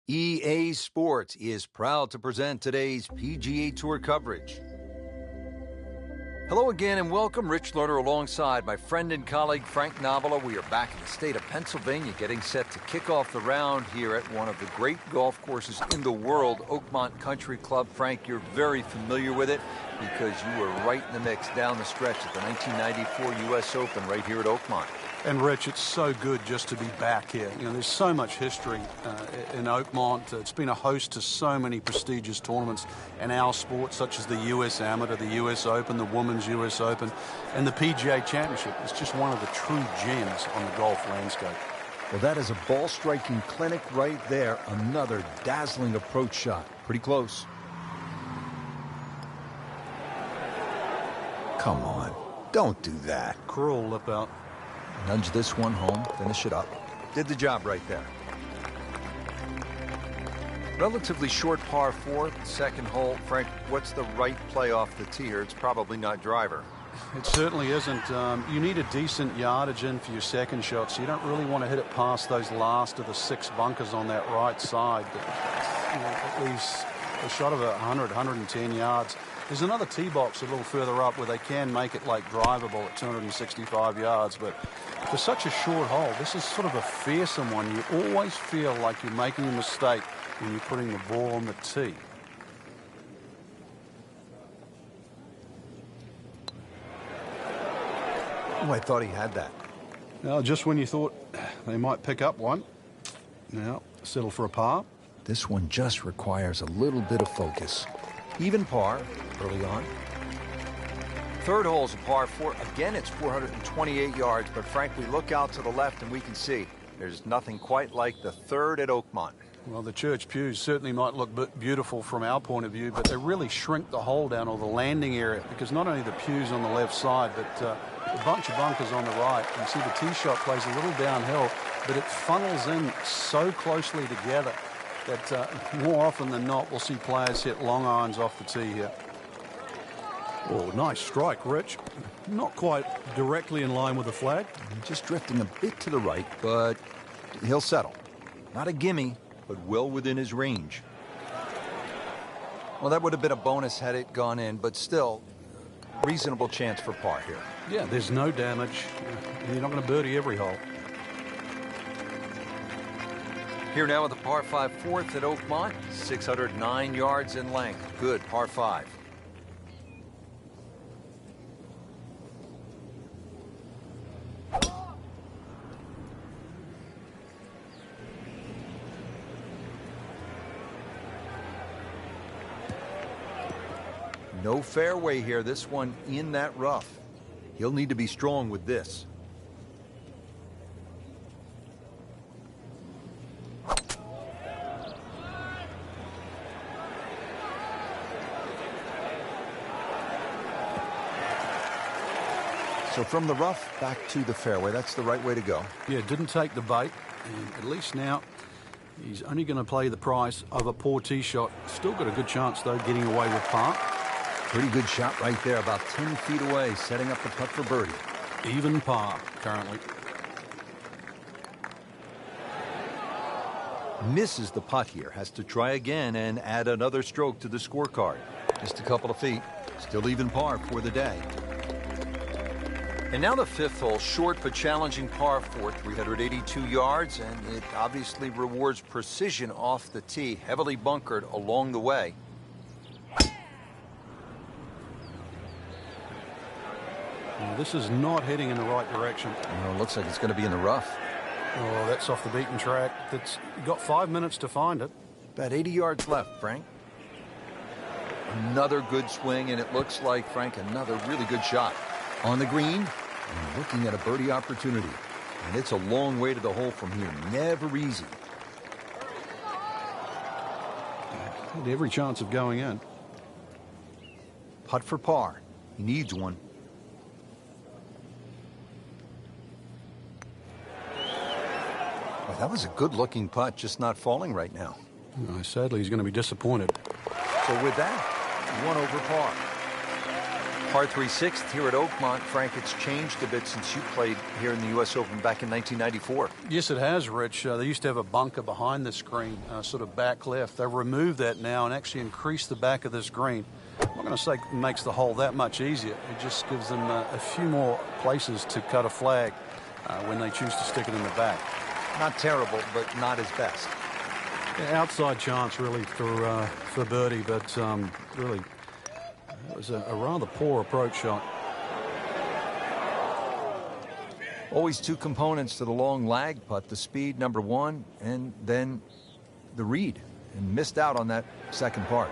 EA Sports is proud to present today's PGA Tour coverage. Hello again and welcome. Rich Lerner alongside my friend and colleague Frank Novola. We are back in the state of Pennsylvania getting set to kick off the round here at one of the great golf courses in the world, Oakmont Country Club. Frank, you're very familiar with it because you were right in the mix down the stretch at the 1994 U.S. Open right here at Oakmont. And, Rich, it's so good just to be back here. You know, there's so much history in Oakmont. It's been a host to so many prestigious tournaments in our sport, such as the U.S. Amateur, the U.S. Open, the Women's U.S. Open, and the PGA Championship. It's just one of the true gems on the golf landscape. Well, that is a ball-striking clinic right there. Another dazzling approach shot. Pretty close. Come on. Don't do that. Cruel lip out. Nudge this one home, finish it up. Did the job right there. Relatively short par 4, second hole. Frank, what's the right play off the tee here? It's probably not driver. It certainly isn't. You need a decent yardage in for your second shot, so you don't really want to hit it past those last of the 6 bunkers on that right side. But, you know, at least a shot of 100, 110 yards. There's another tee box a little further up where they can make it like drivable at 265 yards, but for such a short hole, this is sort of a fearsome one. You always feel like you're making a mistake when you're putting the ball on the tee. Oh, I thought he had that. Now, just when you thought they might pick up one, now settle for a par. This one just requires a little bit of focus. Even par early on. Third hole is a par 4. Again, it's 428 yards, but Frank, we look out to the left and we can see there's nothing quite like the third at Oakmont. Well, the church pews certainly might look beautiful from our point of view, but they really shrink the hole down, or the landing area, because not only the pews on the left side, but a bunch of bunkers on the right. You see the tee shot plays a little downhill, but it funnels in so closely together that more often than not, we'll see players hit long irons off the tee here. Oh, nice strike, Rich. Not quite directly in line with the flag. Just drifting a bit to the right, but he'll settle. Not a gimme, but well within his range. Well, that would have been a bonus had it gone in, but still, reasonable chance for par here. Yeah, there's no damage. You're not going to birdie every hole. Here now with the par 5 fourth at Oakmont, 609 yards in length. Good, par 5. No fairway here, this one in that rough. He'll need to be strong with this. So from the rough back to the fairway, that's the right way to go. Yeah, didn't take the bait, and at least now he's only going to play the price of a poor tee shot. Still got a good chance, though, getting away with par. Pretty good shot right there, about 10 feet away, setting up the putt for birdie. Even par, currently. Misses the putt here, has to try again and add another stroke to the scorecard. Just a couple of feet, still even par for the day. And now the fifth hole, short but challenging par 4, 382 yards, and it obviously rewards precision off the tee, heavily bunkered along the way. This is not heading in the right direction. Well, it looks like it's going to be in the rough. Oh, that's off the beaten track. That's got 5 minutes to find it. About 80 yards left, Frank. Another good swing, and it looks like, Frank, another really good shot. On the green, and looking at a birdie opportunity. And it's a long way to the hole from here. Never easy. Had every chance of going in. Putt for par. He needs one. Well, that was a good-looking putt, just not falling right now. Sadly, he's going to be disappointed. So with that, 1 over par. Par 3 sixth here at Oakmont. Frank, it's changed a bit since you played here in the U.S. Open back in 1994. Yes, it has, Rich. They used to have a bunker behind this green, sort of back left. They've removed that now and actually increased the back of this green. I'm not going to say it makes the hole that much easier. It just gives them a few more places to cut a flag when they choose to stick it in the back. Not terrible, but not his best. Yeah, outside chance, really, for birdie, but really, it was a rather poor approach shot. Always two components to the long lag putt, the speed, number one, and then the read, and missed out on that second part.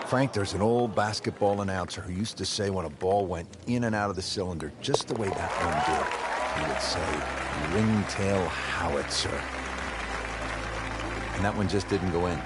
Frank, there's an old basketball announcer who used to say when a ball went in and out of the cylinder, just the way that one did, he would say, ringtail howitzer. And that one just didn't go in.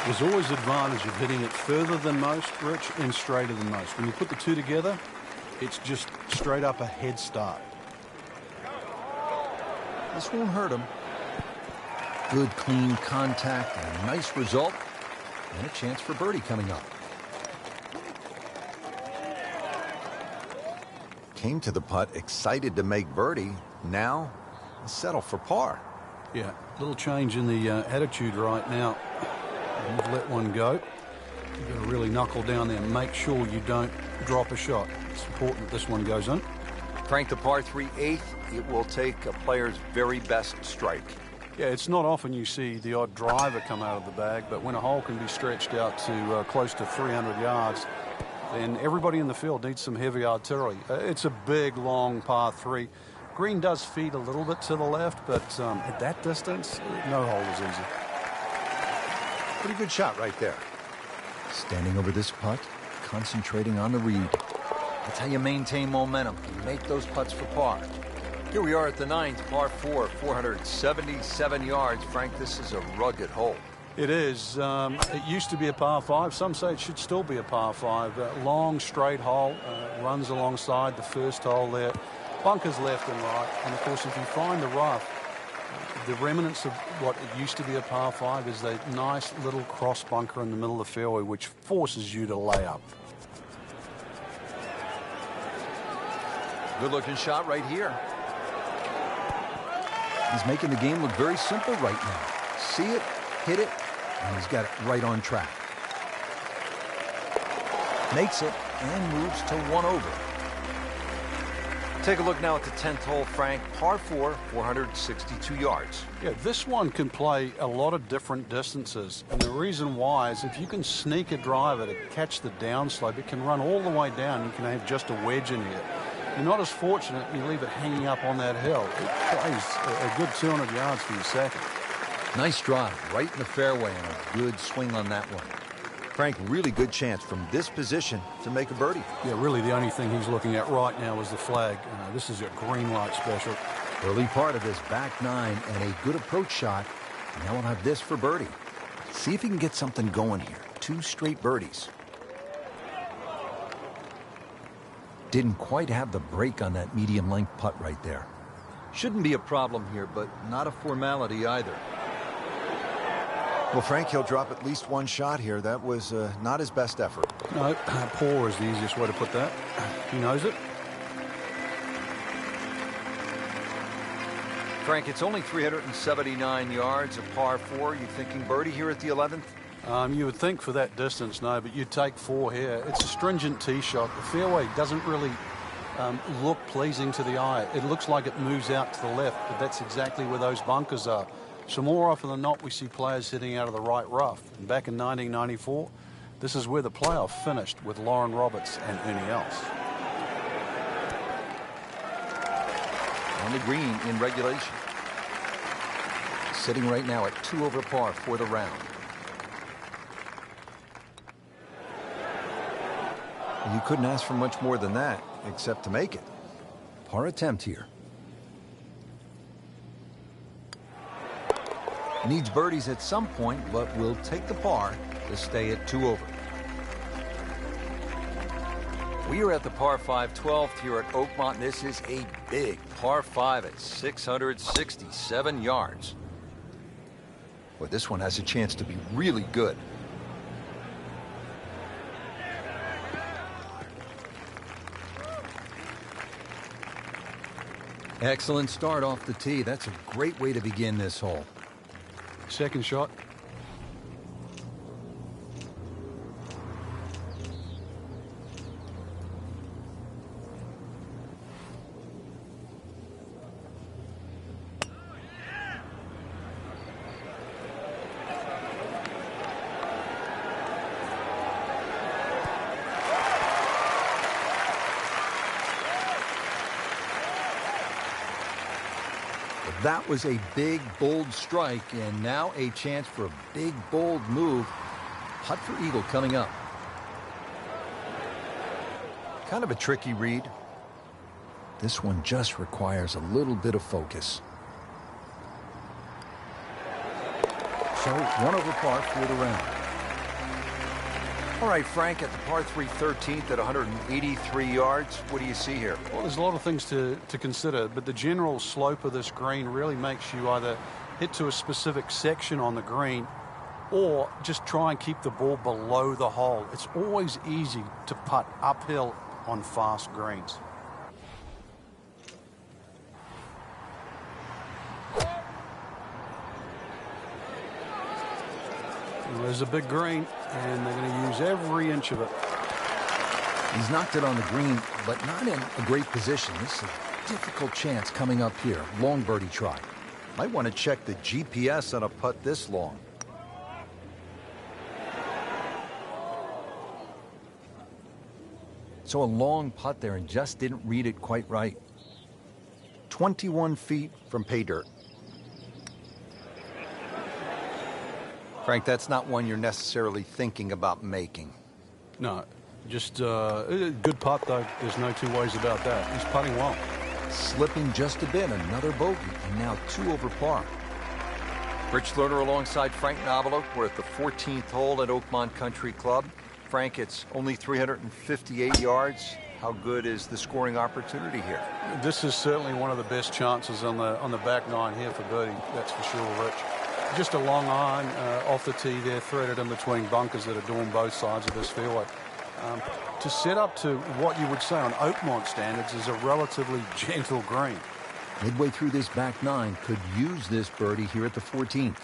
There's always advantage of hitting it further than most, Rich, and straighter than most. When you put the two together, it's just straight up a head start. This won't hurt him. Good, clean contact, and a nice result, and a chance for birdie coming up. Came to the putt excited to make birdie. Now, settle for par. Yeah, little change in the attitude right now. You've let one go. You've got to really knuckle down there and make sure you don't drop a shot. It's important that this one goes in. Frank, the par 3 eighth, it will take a player's very best strike. Yeah, it's not often you see the odd driver come out of the bag, but when a hole can be stretched out to close to 300 yards, then everybody in the field needs some heavy artillery. It's a big, long par 3. Green does feed a little bit to the left, but at that distance, no hole is easy. Pretty good shot right there. Standing over this putt, concentrating on the read. That's how you maintain momentum. You make those putts for par. Here we are at the 9th, par 4, 477 yards. Frank, this is a rugged hole. It is. It used to be a par 5. Some say it should still be a par 5. Long, straight hole. Runs alongside the first hole there. Bunkers left and right. And, of course, if you find the rough, the remnants of what it used to be a par 5 is a nice little cross bunker in the middle of the fairway, which forces you to lay up. Good-looking shot right here. He's making the game look very simple right now. See it, hit it, and he's got it right on track. Makes it and moves to one over. Take a look now at the 10th hole, Frank. Par 4, 462 yards. Yeah, this one can play a lot of different distances. And the reason why is if you can sneak a driver to catch the downslope, it can run all the way down. You can have just a wedge in here. You're not as fortunate, you leave it hanging up on that hill. It plays a good 200 yards for your second. Nice drive, right in the fairway, and a good swing on that one. Frank, really good chance from this position to make a birdie. Yeah, really the only thing he's looking at right now is the flag. This is a green light special. Early part of this back 9 and a good approach shot. Now we'll have this for birdie. See if he can get something going here. 2 straight birdies. Didn't quite have the break on that medium length putt right there. Shouldn't be a problem here, but not a formality either. Well, Frank, he'll drop at least one shot here. That was not his best effort. No, poor is the easiest way to put that. He knows it. Frank, it's only 379 yards, a par 4. You thinking birdie here at the 11th? You would think for that distance, no, but you'd take 4 here. It's a stringent tee shot. The fairway doesn't really look pleasing to the eye. It looks like it moves out to the left, but that's exactly where those bunkers are. So more often than not, we see players hitting out of the right rough. And back in 1994, this is where the playoff finished with Lauren Roberts and Ernie Els. On the green in regulation. Sitting right now at 2 over par for the round. You couldn't ask for much more than that, except to make it. Par attempt here. Needs birdies at some point, but will take the par to stay at 2 over. We are at the par 5 12th here at Oakmont. This is a big par 5 at 667 yards. Well, this one has a chance to be really good. Excellent start off the tee. That's a great way to begin this hole. Second shot. That was a big, bold strike, and now a chance for a big, bold move. Putt for eagle coming up. Kind of a tricky read. This one just requires a little bit of focus. So, 1 over par for the round. All right, Frank, at the par 3 13th at 183 yards, what do you see here? Well, there's a lot of things to consider, but the general slope of this green really makes you either hit to a specific section on the green or just try and keep the ball below the hole. It's always easy to putt uphill on fast greens. Well, there's a big green, and they're going to use every inch of it. He's knocked it on the green, but not in a great position. This is a difficult chance coming up here. Long birdie try. Might want to check the GPS on a putt this long. So a long putt there and just didn't read it quite right. 21 feet from pay dirt. Frank, that's not one you're necessarily thinking about making. No, just a good putt, though. There's no two ways about that. He's putting well. Slipping just a bit, another bogey, and now 2 over par. Rich Lerner alongside Frank Nobilo. We're at the 14th hole at Oakmont Country Club. Frank, it's only 358 yards. How good is the scoring opportunity here? This is certainly one of the best chances on the back nine here for birdie. That's for sure, Rich. Just a long iron off the tee there, threaded in between bunkers that adorn both sides of this fairway. To set up to what you would say on Oakmont standards is a relatively gentle green. Midway through this back nine, could use this birdie here at the 14th.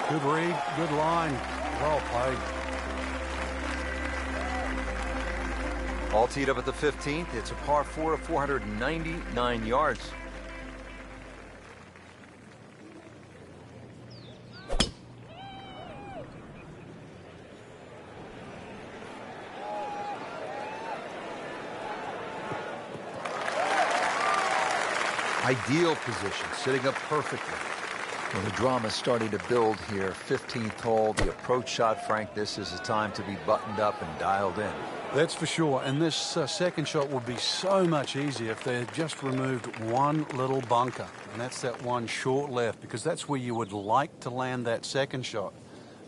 Good read, good line, well played. All teed up at the 15th. It's a par 4 of 499 yards. Ideal position, sitting up perfectly. Well, the drama's starting to build here. 15th hole, the approach shot, Frank. This is a time to be buttoned up and dialed in. That's for sure. And this second shot would be so much easier if they had just removed one little bunker. And that's that one short left, because that's where you would like to land that second shot.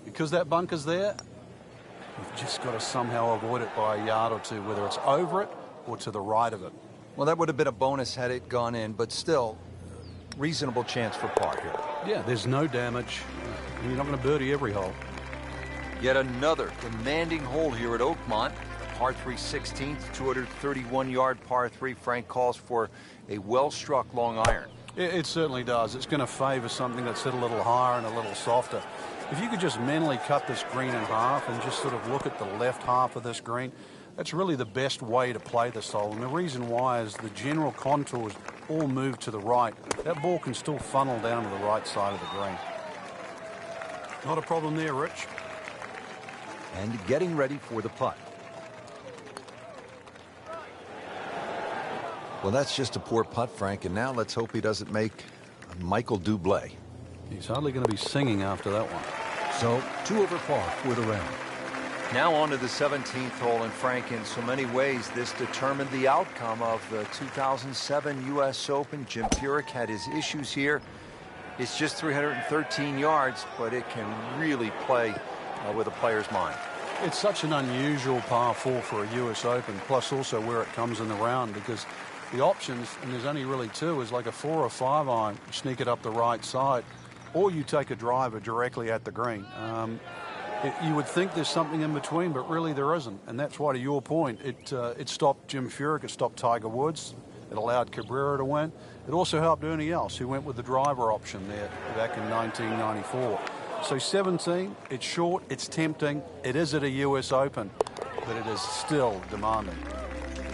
Because that bunker's there, you've just got to somehow avoid it by a yard or two, whether it's over it or to the right of it. Well, that would have been a bonus had it gone in, but still, reasonable chance for par here. Yeah, there's no damage. You're not going to birdie every hole. Yet another demanding hole here at Oakmont. Par 3 16th, 231-yard par 3. Frank calls for a well-struck long iron. It certainly does. It's going to favor something that's hit a little higher and a little softer. If you could just mentally cut this green in half and just sort of look at the left half of this green, that's really the best way to play this hole. And the reason why is the general contours all move to the right. That ball can still funnel down to the right side of the green. Not a problem there, Rich. And getting ready for the putt. Well, that's just a poor putt, Frank, and now let's hope he doesn't make a Michael Bublé. He's hardly going to be singing after that one. So, 2 over par for the round. Now on to the 17th hole, and Frank, in so many ways, this determined the outcome of the 2007 U.S. Open. Jim Furyk had his issues here. It's just 313 yards, but it can really play with a player's mind. It's such an unusual par 4 for a U.S. Open, plus also where it comes in the round, because the options, and there's only really two, is like a 4 or 5 iron, sneak it up the right side, or you take a driver directly at the green. You would think there's something in between, but really there isn't. And that's why, to your point, it stopped Jim Furyk, it stopped Tiger Woods, it allowed Cabrera to win. It also helped Ernie Els, who went with the driver option there back in 1994. So 17, it's short, it's tempting, it is at a U.S. Open, but it is still demanding.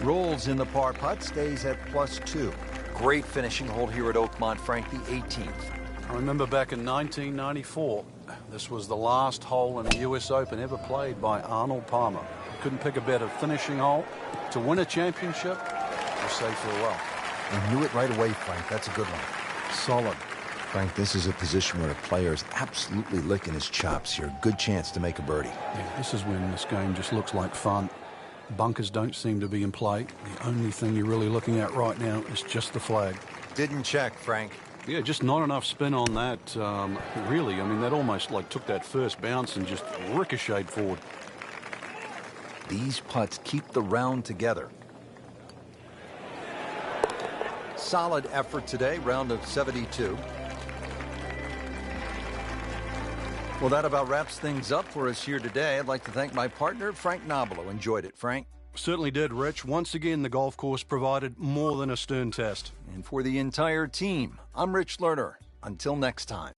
Rolls in the par putt, stays at +2. Great finishing hole here at Oakmont, Frank, the 18th. I remember back in 1994, this was the last hole in the U.S. Open ever played by Arnold Palmer. Couldn't pick a better finishing hole to win a championship or say farewell. And knew it right away, Frank. That's a good one. Solid. Frank, this is a position where a player is absolutely licking his chops here. Good chance to make a birdie. Yeah, this is when this game just looks like fun. Bunkers don't seem to be in play. The only thing you're really looking at right now is just the flag. Didn't check, Frank. Yeah, just not enough spin on that, really. I mean, that almost like took that first bounce and just ricocheted forward. These putts keep the round together. Solid effort today, round of 72. Well, that about wraps things up for us here today. I'd like to thank my partner, Frank Nobilo. Enjoyed it, Frank. Certainly did, Rich. Once again, the golf course provided more than a stern test. And for the entire team, I'm Rich Lerner. Until next time.